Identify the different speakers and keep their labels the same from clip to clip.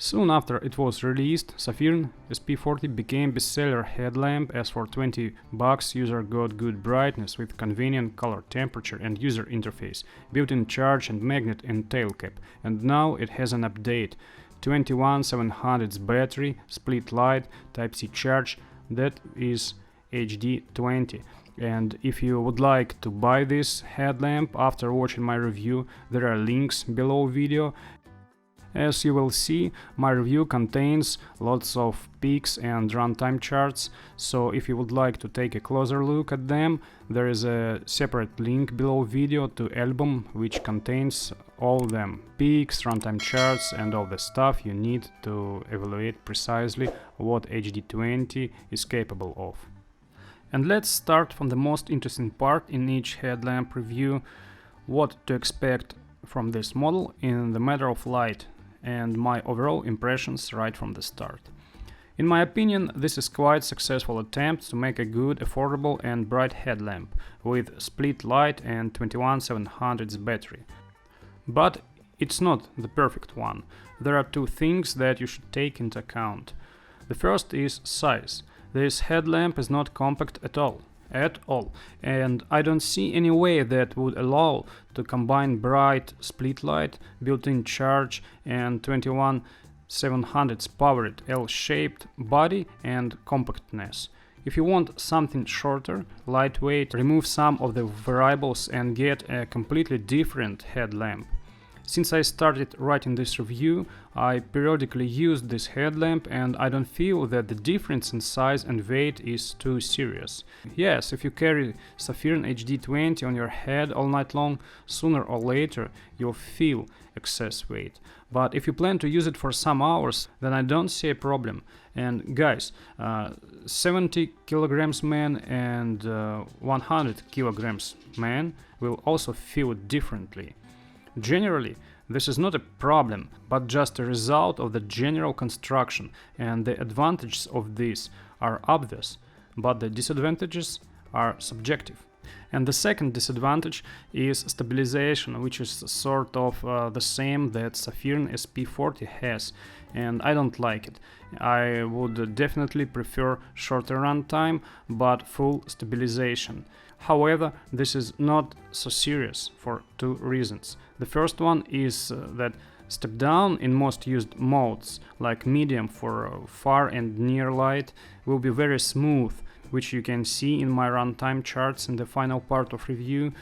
Speaker 1: Soon after it was released, Sofirn SP40 became bestseller headlamp as for $20 user got good brightness with convenient color temperature and user interface, built-in charge and magnet and tail cap, and now it has an update. 21700's battery, split light, Type-C charge, that is HD20. And if you would like to buy this headlamp after watching my review, there are links below video. As you will see, my review contains lots of peaks and runtime charts, so if you would like to take a closer look at them, there is a separate link below video to album which contains all them peaks, runtime charts and all the stuff you need to evaluate precisely what HD20 is capable of. And let's start from the most interesting part in each headlamp review, what to expect from this model in the matter of light, and my overall impressions right from the start. In my opinion, this is quite successful attempt to make a good, affordable and bright headlamp with split light and 21700's battery. But it's not the perfect one. There are two things that you should take into account. The first is size. This headlamp is not compact at all, and I don't see any way that would allow to combine bright split light, built-in charge and 21700's powered L-shaped body and compactness. If you want something shorter, lightweight, remove some of the variables and get a completely different headlamp. Since I started writing this review, I periodically used this headlamp and I don't feel that the difference in size and weight is too serious. Yes, if you carry Sofirn HD20 on your head all night long, sooner or later you'll feel excess weight. But if you plan to use it for some hours, then I don't see a problem. And guys, 70 kilograms man and 100 kilograms man will also feel it differently. Generally, this is not a problem, but just a result of the general construction, and the advantages of this are obvious, but the disadvantages are subjective. And the second disadvantage is stabilization, which is sort of the same that Sofirn SP40 has, and I don't like it. I would definitely prefer shorter runtime, but full stabilization. However, this is not so serious for two reasons. The first one is that step down in most used modes, like medium for far and near light, will be very smooth, which you can see in my runtime charts in the final part of review,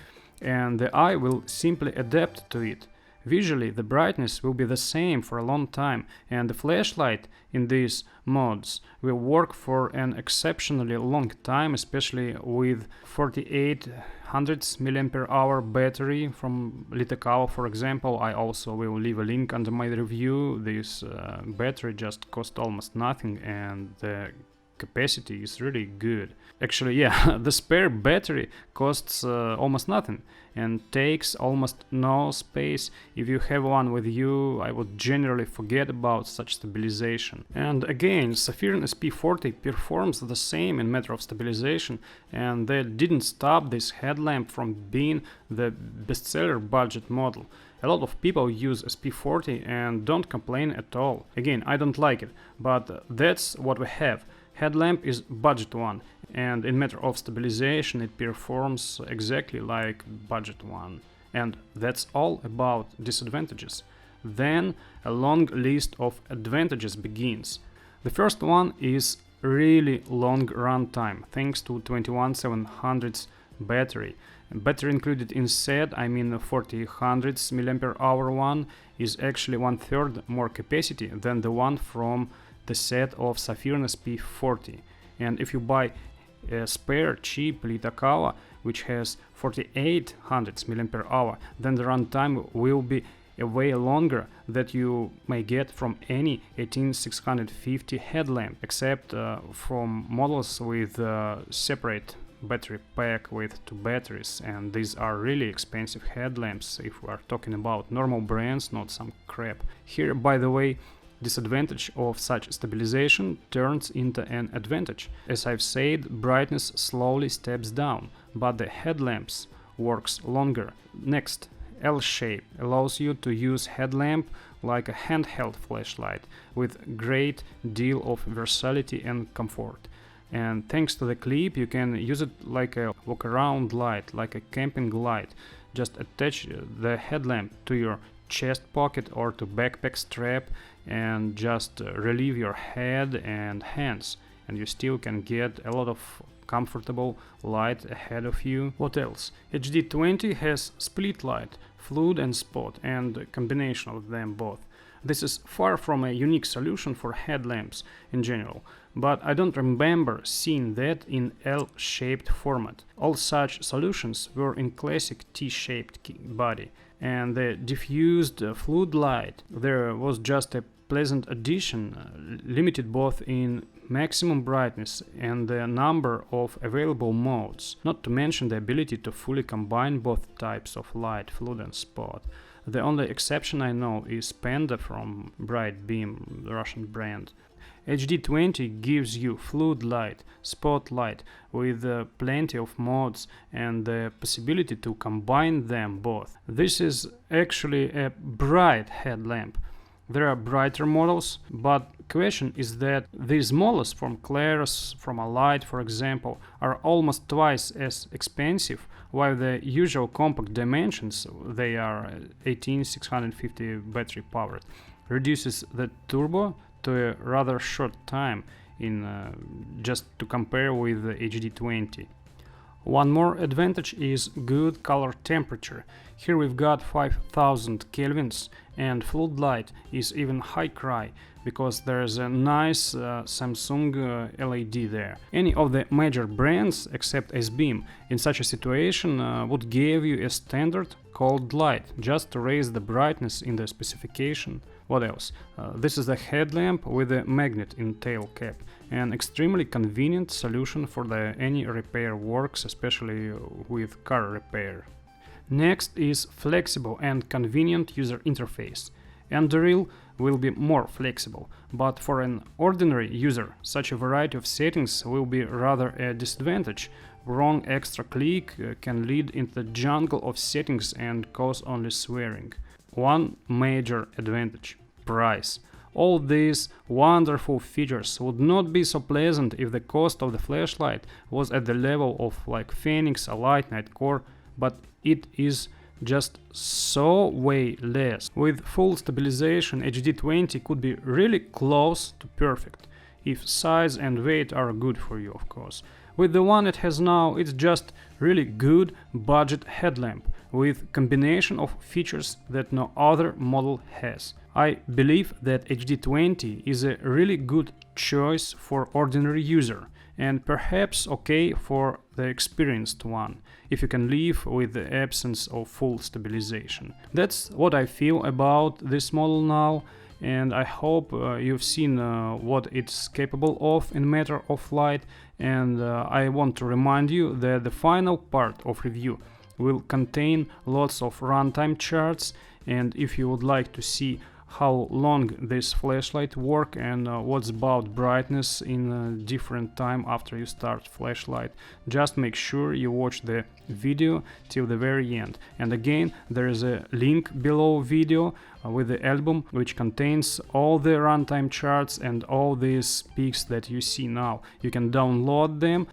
Speaker 1: and the eye will simply adapt to it. Visually, the brightness will be the same for a long time, and the flashlight in these modes will work for an exceptionally long time, especially with 4800 mAh battery from Litakawa, for example. I also will leave a link under my review. This battery just cost almost nothing, and the capacity is really good. Actually, yeah, the spare battery costs almost nothing and takes almost no space. If you have one with you, I would generally forget about such stabilization. And again, Sofirn SP40 performs the same in matter of stabilization, and that didn't stop this headlamp from being the bestseller budget model. A lot of people use SP40 and don't complain at all. Again, I don't like it, but that's what we have. Headlamp is budget one, and in matter of stabilization it performs exactly like budget one. And that's all about disadvantages. Then a long list of advantages begins. The first one is really long runtime, thanks to 21700's battery. Battery included in set, I mean 4000 mAh one, is actually 1/3 more capacity than the one from the set of Sofirn SP40. And if you buy a spare cheap Litakawa, which has 4800 mAh, then the runtime will be a way longer that you may get from any 18650 headlamp, except from models with separate battery pack with two batteries, and these are really expensive headlamps if we are talking about normal brands, not some crap. Here, by the way, disadvantage of such stabilization turns into an advantage. As I've said, brightness slowly steps down, but the headlamps works longer. Next, L-shape allows you to use headlamp like a handheld flashlight with great deal of versatility and comfort. And thanks to the clip, you can use it like a walk-around light, like a camping light. Just attach the headlamp to your chest pocket or to backpack strap and just relieve your head and hands, and you still can get a lot of comfortable light ahead of you. What else? HD20 has split light, flood and spot, and a combination of them both. This is far from a unique solution for headlamps in general, but I don't remember seeing that in L-shaped format. All such solutions were in classic T-shaped body, and the diffused flood light there was just a pleasant addition, limited both in maximum brightness and the number of available modes, not to mention the ability to fully combine both types of light, flood and spot. The only exception I know is Panda from Bright Beam, the Russian brand. HD20 gives you flood light, spot light with plenty of modes and the possibility to combine them both. This is actually a bright headlamp. There are brighter models, but question is that these models from Clarus, from Alight for example, are almost twice as expensive, while the usual compact dimensions, they are 18650 battery powered, reduces the turbo to a rather short time in just to compare with the HD20. One more advantage is good color temperature. Here we've got 5000 kelvins and floodlight is even HiCRI because there's a nice Samsung LED there. Any of the major brands except S-Beam in such a situation would give you a standard cold light just to raise the brightness in the specification. What else? This is the headlamp with a magnet in tail cap, an extremely convenient solution for any repair works, especially with car repair. Next is flexible and convenient user interface. Anduril will be more flexible, but for an ordinary user, such a variety of settings will be rather a disadvantage. Wrong extra click can lead into the jungle of settings and cause only swearing. One major advantage: price. All these wonderful features would not be so pleasant if the cost of the flashlight was at the level of like Phoenix, Alight, Night Core, but it is just so way less. With full stabilization, HD20 could be really close to perfect, if size and weight are good for you, of course. With the one it has now, it's just really good budget headlamp with combination of features that no other model has. I believe that HD20 is a really good choice for ordinary user and perhaps okay for the experienced one, if you can live with the absence of full stabilization. That's what I feel about this model now, and I hope you've seen what it's capable of in matter of light, and I want to remind you that the final part of review will contain lots of runtime charts, and if you would like to see how long this flashlight work and what's about brightness in different time after you start flashlight, just make sure you watch the video till the very end. And again, there is a link below video with the album which contains all the runtime charts and all these peaks that you see now. You can download them.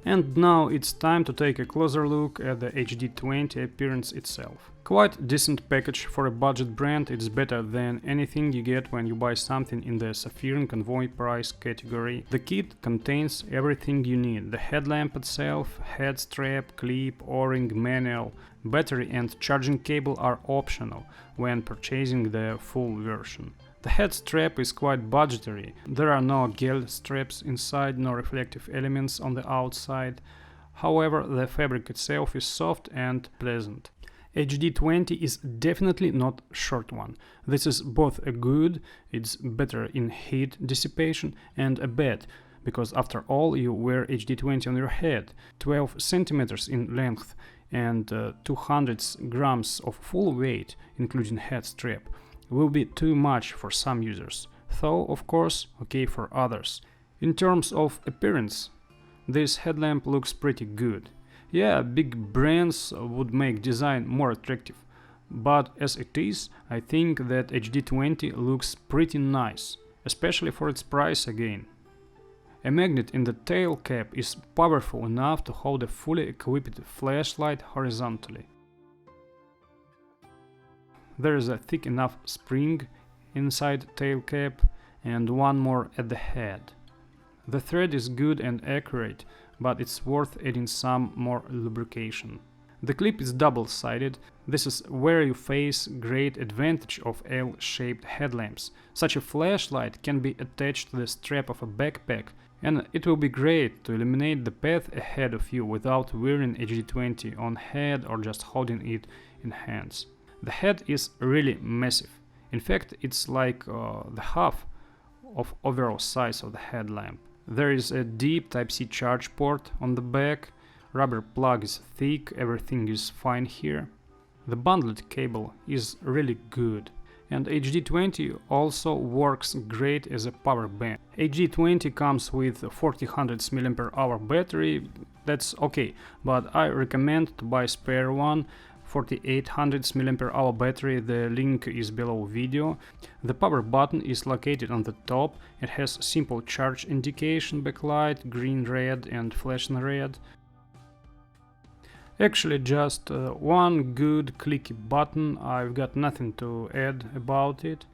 Speaker 1: And now it's time to take a closer look at the HD20 appearance itself. Quite decent package for a budget brand. It's better than anything you get when you buy something in the Sofirn convoy price category. The kit contains everything you need: the headlamp itself, head strap, clip, O-ring, manual. Battery and charging cable are optional when purchasing the full version. The head strap is quite budgetary. There are no gel straps inside, no reflective elements on the outside. However, the fabric itself is soft and pleasant. HD20 is definitely not a short one. This is both a good, it's better in heat dissipation, and a bad, because after all you wear HD20 on your head, 12 centimeters in length and 200 grams of full weight, including head strap, will be too much for some users, though of course okay for others. In terms of appearance, this headlamp looks pretty good. Yeah, big brands would make design more attractive, But as it is, I think that HD20 looks pretty nice, especially for its price again. A magnet in the tail cap is powerful enough to hold a fully equipped flashlight horizontally. There is a thick enough spring inside tail cap and one more at the head. The thread is good and accurate, but it's worth adding some more lubrication. The clip is double-sided. This is where you face great advantage of L-shaped headlamps. Such a flashlight can be attached to the strap of a backpack, and it will be great to illuminate the path ahead of you without wearing HD20 on head or just holding it in hands. The head is really massive. In fact, it's like the half of overall size of the headlamp. There is a deep Type-C charge port on the back, rubber plug is thick, everything is fine here. The bundled cable is really good. And HD20 also works great as a power bank. HD20 comes with a 4000 mAh battery, that's okay, but I recommend to buy spare one, 4800 mAh battery, the link is below video. The power button is located on the top, it has simple charge indication backlight, green, red and flashing red. Actually just one good clicky button, I've got nothing to add about it.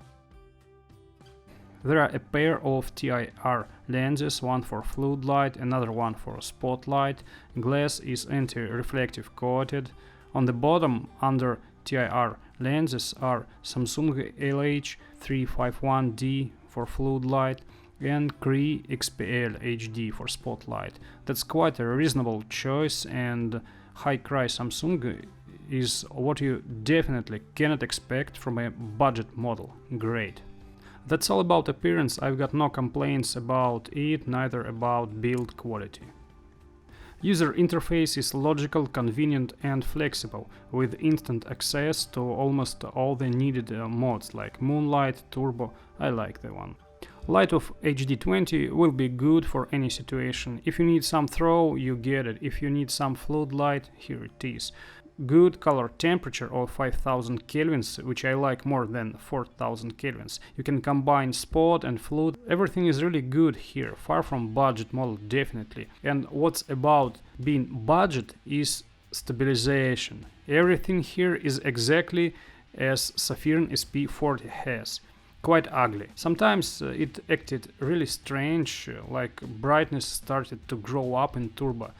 Speaker 1: There are a pair of TIR lenses, one for floodlight, another one for spotlight. Glass is anti-reflective coated. On the bottom, under TIR lenses, are Samsung LH351D for floodlight and HiCRI XPL HD for spotlight. That's quite a reasonable choice, and HiCRI Samsung is what you definitely cannot expect from a budget model. Great. That's all about appearance. I've got no complaints about it, neither about build quality. User interface is logical, convenient and flexible, with instant access to almost all the needed modes like Moonlight, Turbo. I like the one. Light of HD20 will be good for any situation. If you need some throw, you get it. If you need some floodlight, here it is. Good color temperature of 5000 kelvins, which I like more than 4000 kelvins. You can combine spot and flood. Everything is really good here, far from budget model definitely. And what's about being budget is stabilization. Everything here is exactly as Sofirn SP40 has. Quite ugly. Sometimes it acted really strange, like brightness started to grow up in turbo.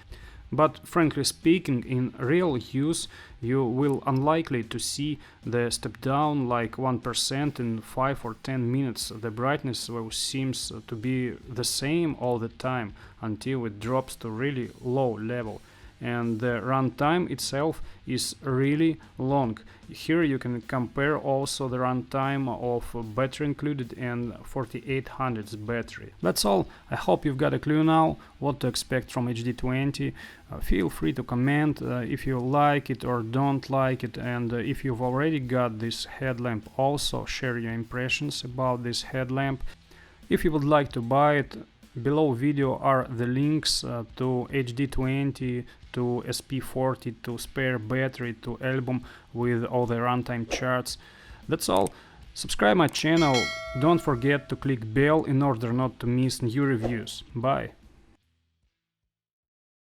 Speaker 1: But frankly speaking, in real use you will unlikely to see the step down like 1% in 5 or 10 minutes. The brightness will seems to be the same all the time until it drops to really low level. And the runtime itself is really long. Here you can compare also the runtime of battery included and 4800's battery. That's all. I hope you've got a clue now what to expect from HD20. Feel free to comment if you like it or don't like it, and if you've already got this headlamp, also share your impressions about this headlamp. If you would like to buy it, below video are the links to HD20, to SP40, to spare battery, to album with all the runtime charts. That's all. Subscribe my channel, don't forget to click bell in order not to miss new reviews. Bye.